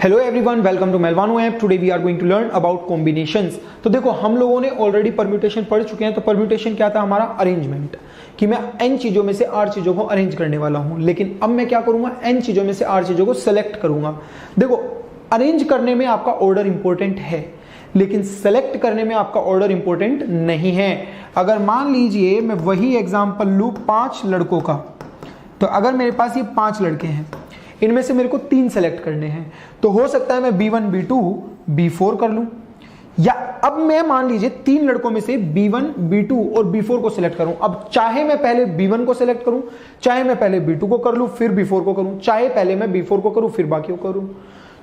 Hello everyone, welcome to Melvano app. Today we are going to learn about combinations. तो देखो, हम लोगों ने ऑलरेडी परम्यूटेशन पढ़ चुके हैं। तो परम्यूटेशन क्या था? हमारा अरेंजमेंट, कि मैं n चीजों में से r चीजों को अरेंज करने वाला हूं। लेकिन अब मैं क्या करूंगा? n चीजों में से r चीजों को सेलेक्ट करूंगा। देखो, अरेंज करने में आपका ऑर्डर इंपॉर्टेंट है, लेकिन सेलेक्ट करने में आपका ऑर्डर इंपॉर्टेंट नहीं है। अगर मान लीजिए मैं वही एग्जांपल लूं 5 लड़कों का, तो अगर मेरे पास ये 5 लड़के हैं, इनमें से मेरे को 3 सेलेक्ट करने हैं, तो हो सकता है मैं B1, B2, B4 कर लूं। या अब मैं मान लीजिए 3 लड़कों में से B1, B2 और B4 को सिलेक्ट करूं। अब चाहे मैं पहले B1 को सिलेक्ट करूं, चाहे मैं पहले B2 को कर लूं फिर B4 को करूं, चाहे पहले मैं B4 को करूं फिर बाकी को करूं,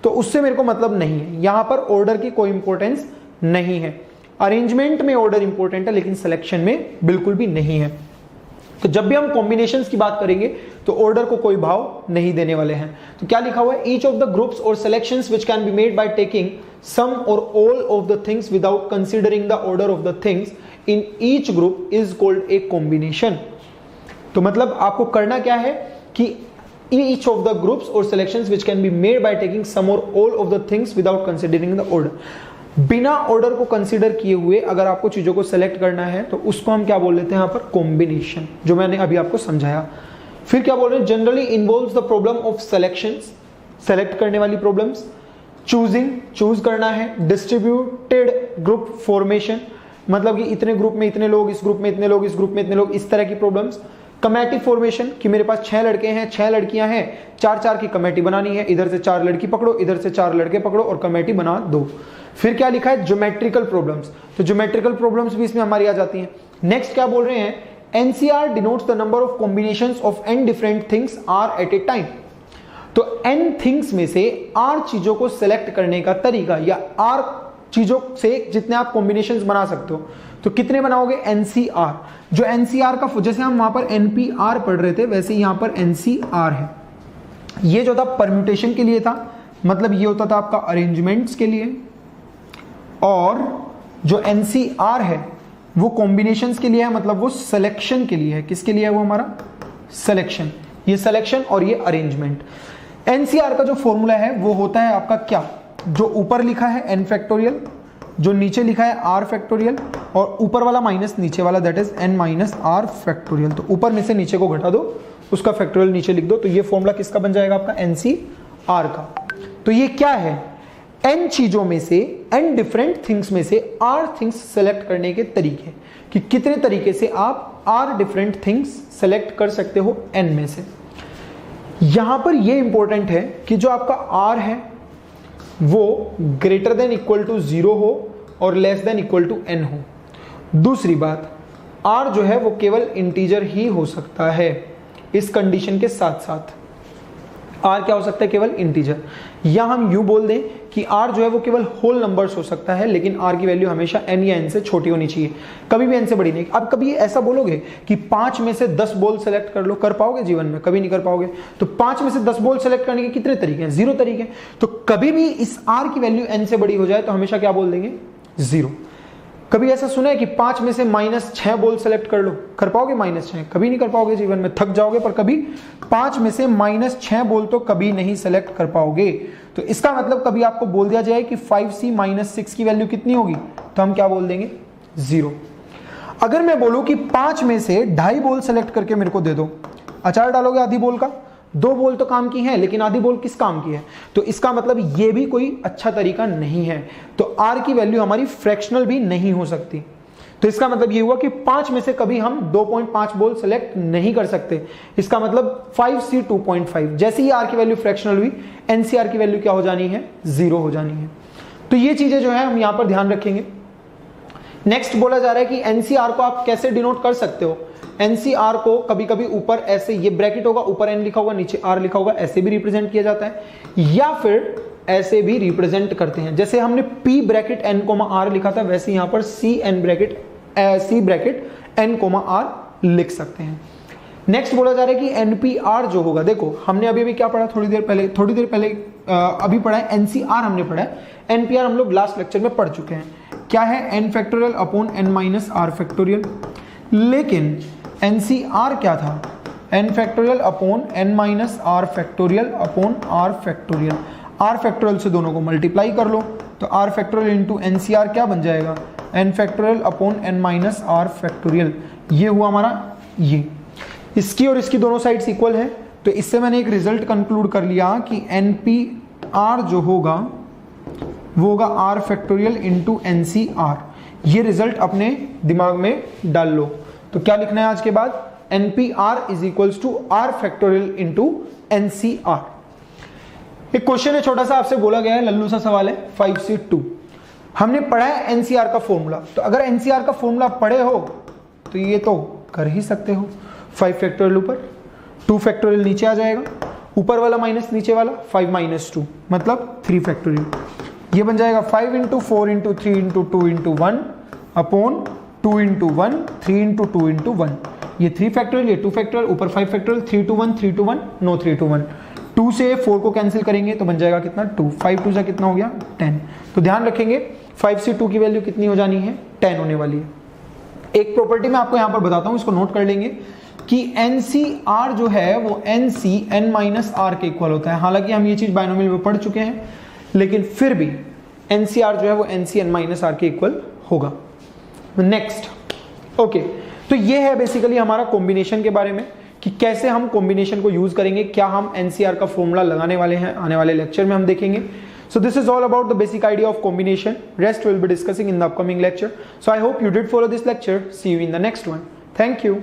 तो उससे मेरे को मतलब नहीं है। यहां पर ऑर्डर की कोई इंपॉर्टेंस नहीं है। अरेंजमेंट में ऑर्डर इंपॉर्टेंट है, लेकिन सिलेक्शन में बिल्कुल भी नहीं है। तो जब भी हम कॉम्बिनेशंस की बात करेंगे तो ऑर्डर को कोई भाव नहीं देने वाले हैं। तो क्या लिखा हुआ है? ईच ऑफ द ग्रुप्स और selections which can be made by taking some और all of the things without considering the order of the things in each group is called a combination. तो मतलब आपको करना क्या है कि ईच ऑफ द ग्रुप्स और selections which can be made by taking some और all of the things without considering the order. बिना ऑर्डर को कंसीडर किए हुए अगर आपको चीजों को सेलेक्ट करना है तो उसको हम क्या बोल लेते हैं? यहां पर कॉम्बिनेशन, जो मैंने अभी आपको समझाया। फिर क्या बोल रहे हैं? Generally involves the problem of selections, select करने वाली प्रॉब्लम्स, चूजिंग, चूज करना है, डिस्ट्रीब्यूटेड ग्रुप फॉर्मेशन, मतलब कि इतने ग्रुप में इतने लोग, इस ग्रुप में इतने लोग, इस ग्रुप में इतने लोग, इस तरह की प्रॉब्लम्स। कमेटी फॉर्मेशन, कि मेरे पास 6 लड़के हैं, 6 लड़कियां हैं, 4-4 की कमेटी बनानी है, इधर से 4 लड़की पकड़ो, इधर से 4 लड़के पकड़ो और कमेटी बना दो। फिर क्या लिखा है? ज्योमेट्रिकल प्रॉब्लम्स, तो ज्योमेट्रिकल प्रॉब्लम्स भी इसमें हमारी आ जाती हैं। नेक्स्ट क्या बोल रहे हैं? NCR denotes the number of combinations of n different things are at a time. तो n थिंग्स में से r चीजों को सेलेक्ट करने का तरीका, या r चीजों से जितने आप कॉम्बिनेशंस बना सकते हो, तो कितने बनाओगे? NCR। जो NCR का, जैसे हम वहां पर NPR पढ़ रहे थे, वैसे यहां पर NCR है। ये जो था परम्यूटेशन के लिए था, मतलब ये होता था आपका अरेंजमेंट्स के लिए, और जो NCR है वो कॉम्बिनेशंस के लिए है, मतलब वो सिलेक्शन के लिए है। किसके लिए है वो? हमारा सिलेक्शन। ये सिलेक्शन और ये अरेंजमेंट। NCR का जो फॉर्मूला है वो होता है आपका क्या? जो ऊपर लिखा है n फैक्टोरियल, जो नीचे लिखा है r फैक्टोरियल, और ऊपर वाला माइनस नीचे वाला, that is n minus r factorial. तो ऊपर में से नीचे को घटा दो, उसका फैक्टोरियल नीचे लिख दो, तो ये फॉर्मूला किसका बन जाएगा? आपका NCR का। तो ये क्या है? n चीजों में से, n डिफरेंट थिंग्स में से r थिंग्स सेलेक्ट करने के तरीके, कि कितने तरीके से आप r डिफरेंट थिंग्स सेलेक्ट कर सकते हो n में से। यहां पर यह इंपॉर्टेंट है कि जो आपका r है वो ग्रेटर देन इक्वल टू 0 हो और less than equal to n हो। दूसरी बात, r जो है वो केवल इंटीजर ही हो सकता है। इस कंडीशन के साथ साथ r क्या हो सकता है? केवल इंटीजर। या हम यूं बोल दें कि r जो है वो केवल होल नंबर्स हो सकता है, लेकिन r की वैल्यू हमेशा n या n से छोटी होनी चाहिए, कभी भी n से बड़ी नहीं। अब कभी ऐसा बोलोगे कि 5 में से 10 बॉल सेलेक्ट कर लो, कर पाओगे? जीवन में कभी नहीं कर पाओगे। तो 5 में से 10 बॉल सेलेक्ट करने के कितने तरीके हैं? 0 तरीके। तो कभी भी इस r की वैल्यू n से बड़ी हो जाए तो हमेशा क्या बोल देंगे? 0। कभी ऐसा सुना है कि 5 में से -6 बॉल सेलेक्ट कर लो, कर पाओगे? -6 कभी नहीं कर पाओगे, जीवन में थक जाओगे। पर कभी 5 में से -6 बॉल तो कभी नहीं सेलेक्ट कर पाओगे। तो इसका मतलब कभी आपको बोल दिया जाए कि 5c - 6 की वैल्यू कितनी होगी, तो हम क्या बोल देंगे? 0। अगर मैं बोलूं कि 5 में से 2.5 बॉल सेलेक्ट करके मेरे को दे दो, अचार डालोगे आधी बॉल का? 2 बॉल तो काम की है, लेकिन आधी बॉल किस काम की है? तो इसका मतलब ये भी कोई अच्छा तरीका नहीं है। तो r की वैल्यू हमारी फ्रैक्शनल भी नहीं हो सकती। तो इसका मतलब ये हुआ कि 5 में से कभी हम 2.5 बॉल सेलेक्ट नहीं कर सकते। इसका मतलब 5c 2.5। जैसे ही r की वैल्यू फ्रैक्शनल हुई, NCR की वैल्यू क्या हो जानी है? 0 हो जानी है। तो ये चीजें जो है हम यहां पर ध्यान रखेंगे। नेक्स्ट बोला जा रहा है कि NCR को आप कैसे डिनोट कर सकते हो? NCR को कभी कभी ऊपर ऐसे, ये ब्रैकेट होगा, ऊपर n लिखा होगा, नीचे r लिखा होगा, ऐसे भी रिप्रेजेंट किया जाता है, या फिर ऐसे भी रिप्रेजेंट करते हैं। जैसे हमने p ब्रैकेट n r लिखा था, वैसे यहां पर c ब्रैकेट n r लिख सकते हैं। नेक्स्ट बोला जा रहा है कि NPR जो होगा, देखो हमने अभी क्या पढ़ा? थोड़ी देर पहले अभी पढ़ा है NCR, हमने पढ़ा है। NPR हम लोग लास्ट लेक्चर में पढ़ चुके हैं। क्या है? n factorial upon n minus r factorial. लेकिन NCR क्या था? n factorial upon n minus r factorial upon r factorial. R factorial से दोनों को मल्टीप्लाई कर लो, तो R factorial into N C R क्या बन जाएगा, N factorial upon N minus R factorial. ये हुआ हमारा ये, इसकी और इसकी दोनों साइड्स इक्वल है, तो इससे मैंने एक रिजल्ट कंक्लूड कर लिया कि एन पी आर जो होगा वो होगा R factorial into N C R. ये रिजल्ट अपने दिमाग में डाल लो। तो क्या लिखना है आज के बाद, N P R is equals to R factorial into N C R. एक क्वेश्चन है छोटा सा, आपसे बोला गया है, लल्लू सा सवाल है 5 से 2। हमने पढ़ा है एनसीआर का फॉर्मूला, तो अगर एनसीआर का फॉर्मूला पढ़े हो तो ये तो कर ही सकते हो। 5 फैक्टोरियल ऊपर, 2 फैक्टोरियल नीचे आ जाएगा, ऊपर वाला माइनस नीचे वाला, 5 माइनस 2 मतलब 3 फैक्टोरियल। ये बन जाएगा 5 into 4 into 3 into 2 into 1 upon 2 into 1, 3 into 2 into 1। ये 3 फैक्टोरियल, ये 2 फैक्टोरियल, ऊपर 5 factorial, 3 to 1, 3 to 1, no 3 to 1। 2 से 4 को कैंसिल करेंगे तो बन जाएगा कितना, 2। 5 2 से कितना हो गया, 10। तो ध्यान रखेंगे 5 से 2 की वैल्यू कितनी हो जानी है, 10 होने वाली है। एक प्रॉपर्टी मैं आपको यहां पर बताता हूं, इसको नोट कर लेंगे कि NCR जो है वो NC n माइनस आर के इक्वल होता है। हालांकि हम ये चीज बायनोमियल में पढ़ चुके हैं, लेकिन फिर भी NCR जो है वो NC n माइनस आर के इक्वल होगा। नेक्स्ट, ओके, तो ये है बेसिकली हमारा कॉम्बिनेशन के बारे में कि कैसे हम कॉम्बिनेशन को यूज करेंगे, क्या हम NCR का फॉर्मूला लगाने वाले हैं, आने वाले लेक्चर में हम देखेंगे। So this is all about the basic idea of combination. Rest we'll be discussing in the upcoming lecture. So I hope you did follow this lecture. See you in the next one. Thank you.